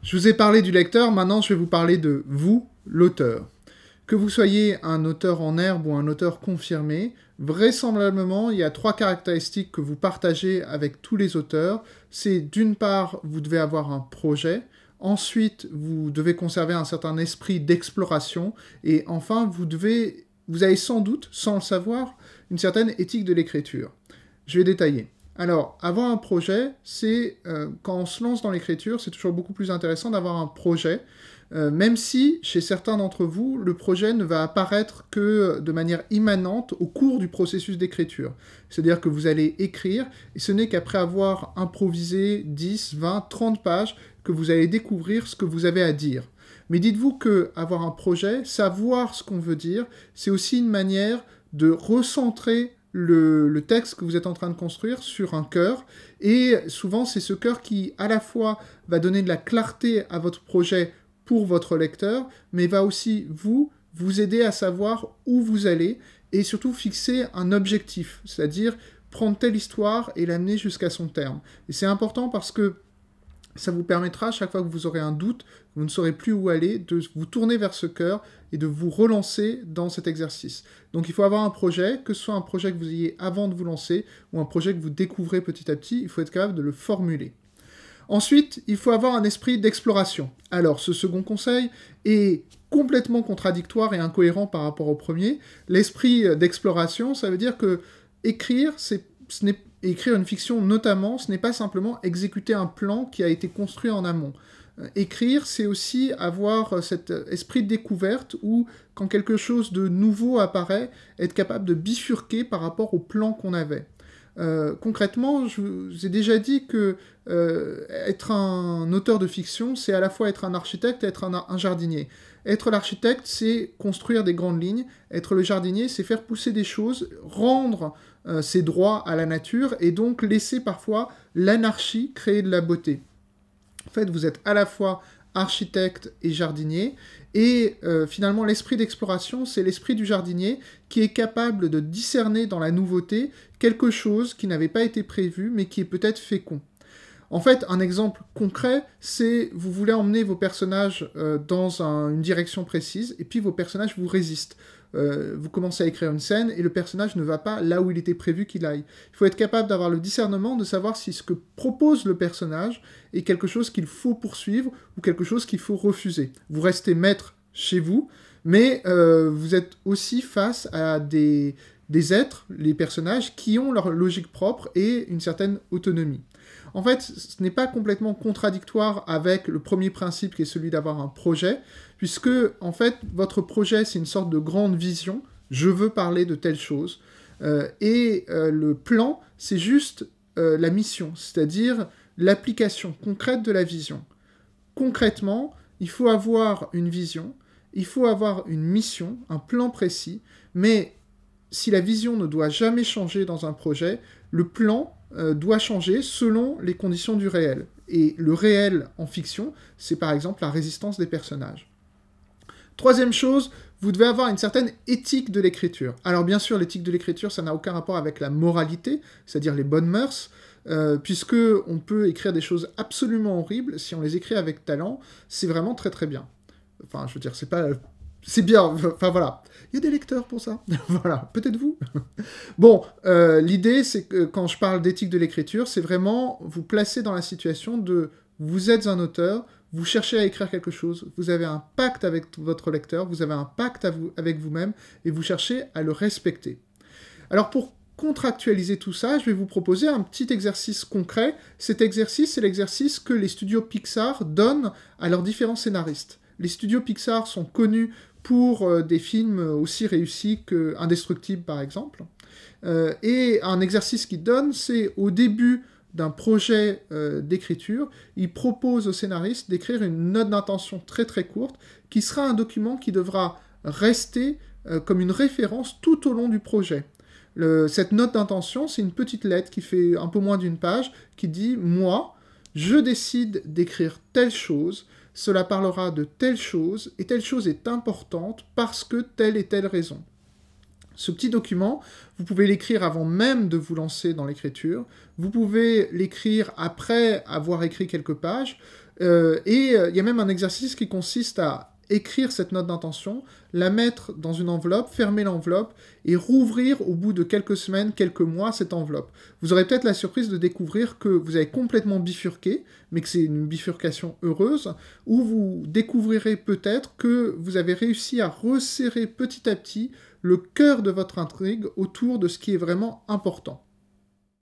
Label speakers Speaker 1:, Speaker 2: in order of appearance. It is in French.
Speaker 1: Je vous ai parlé du lecteur, maintenant je vais vous parler de vous, l'auteur. Que vous soyez un auteur en herbe ou un auteur confirmé, vraisemblablement, il y a 3 caractéristiques que vous partagez avec tous les auteurs. C'est d'une part, vous devez avoir un projet, ensuite, vous devez conserver un certain esprit d'exploration, et enfin, vous avez sans doute, sans le savoir, une certaine éthique de l'écriture. Je vais détailler. Alors, avoir un projet, c'est quand on se lance dans l'écriture, c'est toujours beaucoup plus intéressant d'avoir un projet, même si, chez certains d'entre vous, le projet ne va apparaître que de manière immanente au cours du processus d'écriture. C'est-à-dire que vous allez écrire, et ce n'est qu'après avoir improvisé 10, 20, 30 pages que vous allez découvrir ce que vous avez à dire. Mais dites-vous que avoir un projet, savoir ce qu'on veut dire, c'est aussi une manière de recentrer le texte que vous êtes en train de construire sur un cœur, et souvent c'est ce cœur qui à la fois va donner de la clarté à votre projet pour votre lecteur, mais va aussi vous aider à savoir où vous allez, et surtout fixer un objectif, c'est-à-dire prendre telle histoire et l'amener jusqu'à son terme. Et c'est important parce que ça vous permettra, chaque fois que vous aurez un doute, vous ne saurez plus où aller, de vous tourner vers ce cœur et de vous relancer dans cet exercice. Donc il faut avoir un projet, que ce soit un projet que vous ayez avant de vous lancer, ou un projet que vous découvrez petit à petit, il faut être capable de le formuler. Ensuite, il faut avoir un esprit d'exploration. Alors, ce second conseil est complètement contradictoire et incohérent par rapport au premier. L'esprit d'exploration, ça veut dire que écrire, écrire une fiction notamment, ce n'est pas simplement exécuter un plan qui a été construit en amont. Écrire, c'est aussi avoir cet esprit de découverte où, quand quelque chose de nouveau apparaît, être capable de bifurquer par rapport au plan qu'on avait. Concrètement, je vous ai déjà dit que être un auteur de fiction, c'est à la fois être un architecte et être un jardinier. Être l'architecte, c'est construire des grandes lignes. Être le jardinier, c'est faire pousser des choses, rendre ses droits à la nature, et donc laisser parfois l'anarchie créer de la beauté. En fait, vous êtes à la fois architecte et jardinier, et finalement l'esprit d'exploration, c'est l'esprit du jardinier qui est capable de discerner dans la nouveauté quelque chose qui n'avait pas été prévu, mais qui est peut-être fécond. En fait, un exemple concret, c'est vous voulez emmener vos personnages dans une direction précise, et puis vos personnages vous résistent. Vous commencez à écrire une scène, et le personnage ne va pas là où il était prévu qu'il aille. Il faut être capable d'avoir le discernement de savoir si ce que propose le personnage est quelque chose qu'il faut poursuivre, ou quelque chose qu'il faut refuser. Vous restez maître chez vous, mais vous êtes aussi face à des êtres, les personnages, qui ont leur logique propre et une certaine autonomie. En fait, ce n'est pas complètement contradictoire avec le premier principe qui est celui d'avoir un projet, puisque, en fait, votre projet, c'est une sorte de grande vision, je veux parler de telle chose, et le plan, c'est juste la mission, c'est-à-dire l'application concrète de la vision. Concrètement, il faut avoir une vision, il faut avoir une mission, un plan précis, mais si la vision ne doit jamais changer dans un projet, le plan doit changer selon les conditions du réel. Et le réel en fiction, c'est par exemple la résistance des personnages. Troisième chose, vous devez avoir une certaine éthique de l'écriture. Alors bien sûr, l'éthique de l'écriture, ça n'a aucun rapport avec la moralité, c'est-à-dire les bonnes mœurs, puisque on peut écrire des choses absolument horribles, si on les écrit avec talent, c'est vraiment très très bien. Enfin, je veux dire, c'est pas... C'est bien, enfin voilà. Il y a des lecteurs pour ça. Voilà, peut-être vous. Bon, l'idée, c'est que quand je parle d'éthique de l'écriture, c'est vraiment vous placer dans la situation de... Vous êtes un auteur, vous cherchez à écrire quelque chose, vous avez un pacte avec votre lecteur, vous avez un pacte avec vous-même, et vous cherchez à le respecter. Alors pour contractualiser tout ça, je vais vous proposer un petit exercice concret. Cet exercice, c'est l'exercice que les studios Pixar donnent à leurs différents scénaristes. Les studios Pixar sont connus pour des films aussi réussis que Indestructible, par exemple. Et un exercice qu'ils donnent, c'est au début d'un projet d'écriture, ils proposent au scénariste d'écrire une note d'intention très très courte, qui sera un document qui devra rester comme une référence tout au long du projet. Cette note d'intention, c'est une petite lettre qui fait un peu moins d'une page, qui dit « Moi, je décide d'écrire telle chose, cela parlera de telle chose, et telle chose est importante parce que telle et telle raison. » Ce petit document, vous pouvez l'écrire avant même de vous lancer dans l'écriture, vous pouvez l'écrire après avoir écrit quelques pages, il y a même un exercice qui consiste à écrire cette note d'intention, la mettre dans une enveloppe, fermer l'enveloppe et rouvrir au bout de quelques semaines, quelques mois cette enveloppe. Vous aurez peut-être la surprise de découvrir que vous avez complètement bifurqué, mais que c'est une bifurcation heureuse, ou vous découvrirez peut-être que vous avez réussi à resserrer petit à petit le cœur de votre intrigue autour de ce qui est vraiment important.